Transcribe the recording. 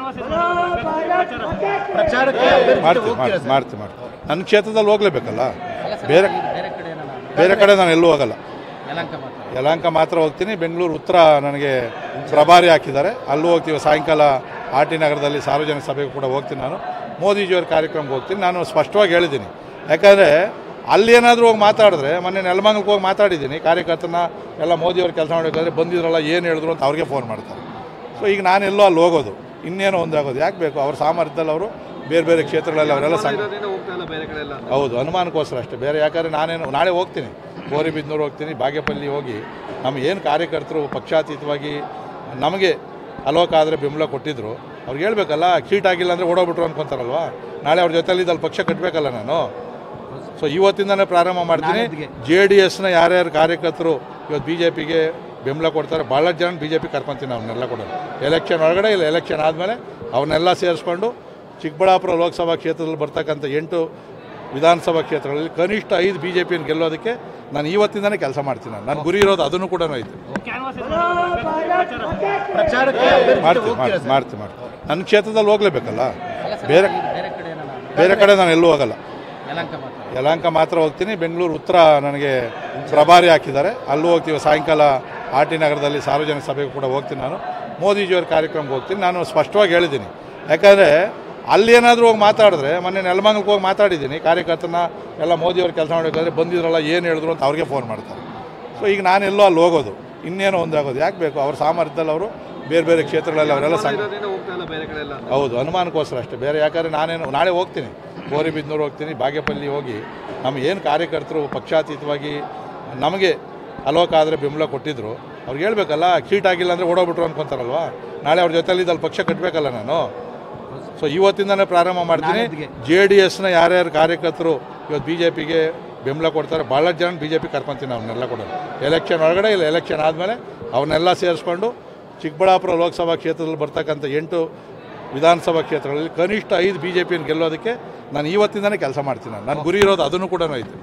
ಮಾಡ್ತೀನಿ ನನ್ನ ಕ್ಷೇತ್ರದಲ್ಲಿ ಹೋಗಲೇಬೇಕಲ್ಲ. ಬೇರೆ ಬೇರೆ ಕಡೆ ನಾನು ಎಲ್ಲೂ ಹೋಗಲ್ಲ. ಯಲಹಂಕ ಮಾತ್ರ ಹೋಗ್ತೀನಿ. ಬೆಂಗಳೂರು ಉತ್ತರ ನನಗೆ ಪ್ರಭಾರಿ ಹಾಕಿದ್ದಾರೆ, ಅಲ್ಲೂ ಹೋಗ್ತೀವಿ. ಸಾಯಂಕಾಲ ಆರ್ ಟಿ ನಗರದಲ್ಲಿ ಸಾರ್ವಜನಿಕ ಸಭೆಗೆ ಕೂಡ ಹೋಗ್ತೀನಿ. ನಾನು ಮೋದಿಜಿಯವ್ರ ಕಾರ್ಯಕ್ರಮಕ್ಕೆ ಹೋಗ್ತೀನಿ. ನಾನು ಸ್ಪಷ್ಟವಾಗಿ ಹೇಳಿದ್ದೀನಿ, ಯಾಕಂದರೆ ಅಲ್ಲಿ ಏನಾದರೂ ಹೋಗಿ ಮಾತಾಡಿದ್ರೆ, ಮೊನ್ನೆ ನೆಲಮಂಗಲಕ್ಕೆ ಹೋಗಿ ಮಾತಾಡಿದ್ದೀನಿ. ಕಾರ್ಯಕರ್ತನ ಎಲ್ಲ ಮೋದಿಯವ್ರ ಕೆಲಸ ಮಾಡಬೇಕಾದ್ರೆ ಬಂದಿದ್ರಲ್ಲ, ಏನು ಹೇಳಿದ್ರು ಅಂತ ಅವ್ರಿಗೆ ಫೋನ್ ಮಾಡ್ತಾರೆ. ಸೊ ಈಗ ನಾನೆಲ್ಲೋ ಅಲ್ಲಿ ಹೋಗೋದು, ಇನ್ನೇನೋ ಒಂದಾಗೋದು ಯಾಕೆ ಬೇಕು? ಅವ್ರ ಸಾಮರ್ಥ್ಯದಲ್ಲಿ ಅವರು ಬೇರೆ ಬೇರೆ ಕ್ಷೇತ್ರಗಳಲ್ಲಿ ಅವರೆಲ್ಲ ಹೌದು, ಅನುಮಾನಕ್ಕೋಸ್ಕರ ಅಷ್ಟೇ, ಬೇರೆ. ಯಾಕಂದರೆ ನಾಳೆ ಹೋಗ್ತೀನಿ, ಗೋರಿಬಿದನೂರು ಹೋಗ್ತೀನಿ, ಬಾಗೇಪಲ್ಲಿ ಹೋಗಿ ನಮ್ಮ ಏನು ಕಾರ್ಯಕರ್ತರು ಪಕ್ಷಾತೀತವಾಗಿ ನಮಗೆ ಅಲೋಕಾದರೆ ಬೆಂಬಲ ಕೊಟ್ಟಿದ್ದರು, ಅವ್ರಿಗೆ ಹೇಳ್ಬೇಕಲ್ಲ. ಸೀಟ್ ಆಗಿಲ್ಲ ಅಂದರೆ ಓಡೋಗ್ಬಿಟ್ರು ಅನ್ಕೊತಾರಲ್ವ. ನಾಳೆ ಅವ್ರ ಜೊತೆಲಿ ಅಲ್ಲಿ ಪಕ್ಷ ಕಟ್ಟಬೇಕಲ್ಲ ನಾನು. ಸೊ ಇವತ್ತಿಂದನೇ ಪ್ರಾರಂಭ ಮಾಡ್ತೀನಿ. JDSನ ಯಾರ್ಯಾರು ಕಾರ್ಯಕರ್ತರು ಇವತ್ತು BJPಗೆ ಬೆಂಬಲ ಕೊಡ್ತಾರೆ, ಭಾಳಷ್ಟು ಜನ BJP ಕರ್ಕೊತೀನಿ. ಅವ್ರನ್ನೆಲ್ಲ ಕೂಡ ಎಲೆಕ್ಷನ್ ಒಳಗಡೆ ಇಲ್ಲ, ಎಲೆಕ್ಷನ್ ಆದಮೇಲೆ ಅವ್ರನ್ನೆಲ್ಲ ಸೇರಿಸ್ಕೊಂಡು ಚಿಕ್ಕಬಳ್ಳಾಪುರ ಲೋಕಸಭಾ ಕ್ಷೇತ್ರದಲ್ಲಿ ಬರ್ತಕ್ಕಂಥ 8 ವಿಧಾನಸಭಾ ಕ್ಷೇತ್ರಗಳಲ್ಲಿ ಕನಿಷ್ಠ 5 BJPಯನ್ನು ಗೆಲ್ಲೋದಕ್ಕೆ ನಾನು ಇವತ್ತಿಂದನೇ ಕೆಲಸ ಮಾಡ್ತೀನಿ. ನನ್ನ ಗುರಿ ಇರೋದು ಅದನ್ನು ಕೂಡ ಐತೆ. ಮಾಡ್ತೀನಿ ನನ್ನ ಕ್ಷೇತ್ರದಲ್ಲಿ ಹೋಗಲೇಬೇಕಲ್ಲ. ಬೇರೆ ಕಡೆ ನಾನು ಎಲ್ಲೂ ಹೋಗಲ್ಲ. ಯಲಹಂಕ ಮಾತ್ರ ಹೋಗ್ತೀನಿ. ಬೆಂಗಳೂರು ಉತ್ತರ ನನಗೆ ಪ್ರಭಾರಿ ಹಾಕಿದ್ದಾರೆ, ಅಲ್ಲೂ ಹೋಗ್ತೀವಿ. ಸಾಯಂಕಾಲ ಆರ್ ಟಿ ನಗರದಲ್ಲಿ ಸಾರ್ವಜನಿಕ ಸಭೆಗೆ ಕೂಡ ಹೋಗ್ತೀನಿ. ನಾನು ಮೋದಿಜಿಯವ್ರ ಕಾರ್ಯಕ್ರಮಕ್ಕೆ ಹೋಗ್ತೀನಿ. ನಾನು ಸ್ಪಷ್ಟವಾಗಿ ಹೇಳಿದ್ದೀನಿ, ಯಾಕಂದರೆ ಅಲ್ಲಿ ಏನಾದರೂ ಹೋಗಿ ಮಾತಾಡಿದ್ರೆ, ಮೊನ್ನೆ ನೆಲಮಂಗಲಕ್ಕೆ ಹೋಗಿ ಮಾತಾಡಿದ್ದೀನಿ. ಕಾರ್ಯಕರ್ತನ ಎಲ್ಲ ಮೋದಿಯವ್ರ ಕೆಲಸ ಮಾಡಬೇಕಾದ್ರೆ ಬಂದಿದ್ರಲ್ಲ, ಏನು ಹೇಳಿದ್ರು ಅಂತ ಅವ್ರಿಗೆ ಫೋನ್ ಮಾಡ್ತಾರೆ. ಸೊ ಈಗ ನಾನೆಲ್ಲೋ ಅಲ್ಲಿ ಹೋಗೋದು, ಇನ್ನೇನೋ ಒಂದಾಗೋದು ಯಾಕೆ ಬೇಕು? ಅವ್ರ ಸಾಮರ್ಥ್ಯದಲ್ಲಿ ಅವರು ಬೇರೆ ಬೇರೆ ಕ್ಷೇತ್ರಗಳಲ್ಲಿ ಅವರೆಲ್ಲ ಹೌದು, ಅನುಮಾನಕ್ಕೋಸ್ಕರ ಅಷ್ಟೇ, ಬೇರೆ. ಯಾಕಂದರೆ ನಾಳೆ ಹೋಗ್ತೀನಿ, ಗೋರಿಬಿದನೂರು ಹೋಗ್ತೀನಿ, ಬಾಗೇಪಲ್ಲಿ ಹೋಗಿ ನಮ್ಮ ಏನು ಕಾರ್ಯಕರ್ತರು ಪಕ್ಷಾತೀತವಾಗಿ ನಮಗೆ ಅಲೋಕಾದರೆ ಬೆಂಬಲ ಕೊಟ್ಟಿದ್ದರು, ಅವ್ರಿಗೆ ಹೇಳ್ಬೇಕಲ್ಲ. ಸೀಟ್ ಆಗಿಲ್ಲ ಅಂದರೆ ಓಡೋಗ್ಬಿಟ್ರು ಅನ್ಕೊತಾರಲ್ವ. ನಾಳೆ ಅವ್ರ ಜೊತೆಲಿ ಅಲ್ಲಿ ಪಕ್ಷ ಕಟ್ಟಬೇಕಲ್ಲ ನಾನು. ಸೊ ಇವತ್ತಿಂದನೇ ಪ್ರಾರಂಭ ಮಾಡ್ತೀನಿ. JDSನ ಯಾರ್ಯಾರು ಕಾರ್ಯಕರ್ತರು ಇವತ್ತು BJPಗೆ ಬೆಂಬಲ ಕೊಡ್ತಾರೆ, ಭಾಳಷ್ಟು ಜನ BJP ಕರ್ಕೊತೀನಿ. ಅವ್ರನ್ನೆಲ್ಲ ಕೂಡ ಎಲೆಕ್ಷನ್ ಒಳಗಡೆ ಇಲ್ಲ, ಎಲೆಕ್ಷನ್ ಆದಮೇಲೆ ಅವ್ರನ್ನೆಲ್ಲ ಸೇರಿಸ್ಕೊಂಡು ಚಿಕ್ಕಬಳ್ಳಾಪುರ ಲೋಕಸಭಾ ಕ್ಷೇತ್ರದಲ್ಲಿ ಬರ್ತಕ್ಕಂಥ 8 ವಿಧಾನಸಭಾ ಕ್ಷೇತ್ರಗಳಲ್ಲಿ ಕನಿಷ್ಠ 5 BJPಯನ್ನು ಗೆಲ್ಲೋದಕ್ಕೆ ನಾನು ಇವತ್ತಿಂದನೇ ಕೆಲಸ ಮಾಡ್ತೀನಿ. ನನ್ನ ಗುರಿ ಇರೋದು ಅದನ್ನು ಕೂಡ ಐತೆ.